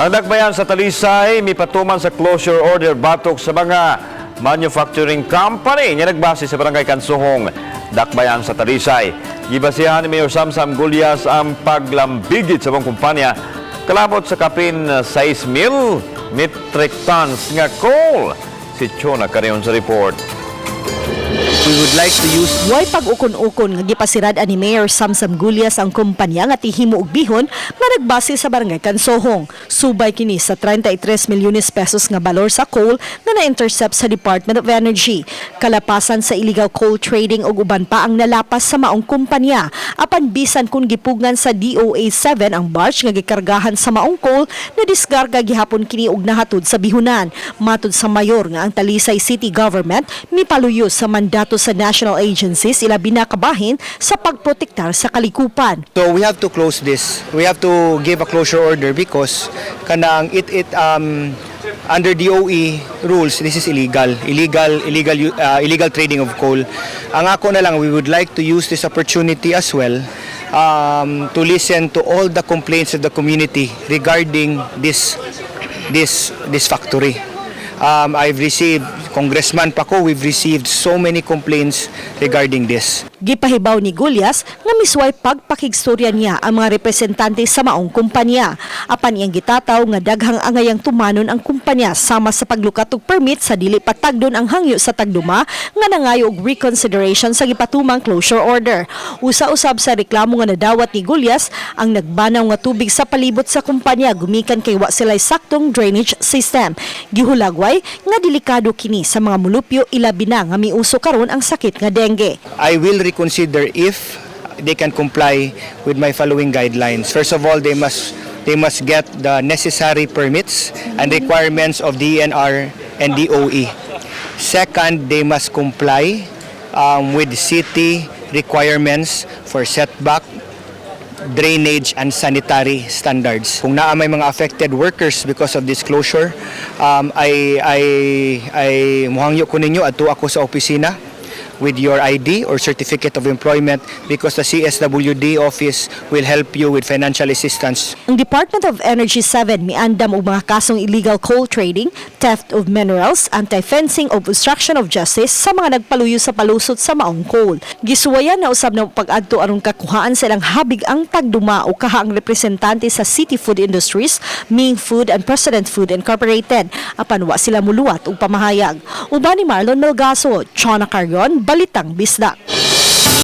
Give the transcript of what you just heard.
Ang dakbayan sa Talisay, may patuman sa closure order batok sa mga manufacturing company nga nagbase sa barangay Kansuhong, dakbayan sa Talisay. Gibasihan ni Mayor Samsam Gulyas ang paglambigit sa mga kumpanya kalabot sa kapin 6,000 metric tons nga coal. Si Chona Carion sa report. We would like to use Way pag-ukon-ukon nga gipasirad ani Mayor Samsam Gulyas ang kumpanya nga tihimo og bihon nga nagbase sa barangay Kansohong. Subay kini sa 33 milyones pesos nga balor sa coal na na-intercept sa Department of Energy. Kalapasan sa illegal coal trading ug uban pa ang nalapas sa maong kumpanya. Apan bisan kung gipugnan sa DOA-7 ang barge nga gikargahan sa maong coal na diskarga gihapon kini og nahatod sa bihunan. Matud sa mayor nga ang Talisay City Government mipaluyo sa mandato sa national agencies ilabi na kabahin sa pagprotektar sa kalikupan. So we have to close this. We have to give a closure order because kanang under DOE rules, this is illegal trading of coal. Ang ako na lang, we would like to use this opportunity as well to listen to all the complaints of the community regarding this factory. I've received, Congressman Paco, we've received so many complaints regarding this. Gipahibaw ni Gulyas nga misway pagpakigstorya niya ang mga representante sa maong kumpanya. Apan iyang gitataw nga daghang angayang tumanon ang kumpanya sama sa paglukat og permit sa dili patagdon ang hangyo sa tagduma nga nangayo og reconsideration sa gipatumang closure order. Usa-usab sa reklamo nga nadawat ni Gulyas ang nagbanaw nga tubig sa palibot sa kumpanya gumikan kay wa sila'y saktong drainage system. Gihulagway nga delikado kini sa mga mulupyo ilabi na nga miuso karon ang sakit nga dengue. I will reconsider if they can comply with my following guidelines. First of all, they must get the necessary permits and requirements of DENR and DOE. Second, they must comply with city requirements for setback, drainage and sanitary standards. Kung naa may mga affected workers because of this closure, ay muhangyo ko ninyo adto ako sa opisina with your ID or certificate of employment because the CSWD office will help you with financial assistance. Ang Department of Energy 7 miandam og mga kasong illegal coal trading, theft of minerals, anti-fencing o obstruction of justice sa mga nagpaluyo sa palusot sa maong coal. Gisuwayan na usab na pag-adto aron kakuhaan sa ilang habig ang tagduma o kaha ang representante sa City Food Industries, Ming Food and President Food Incorporated. Apan wa sila muluwat og pamahayag. Uban ni Marlon Melgaso, Chona Carion, Balitang Bisdak.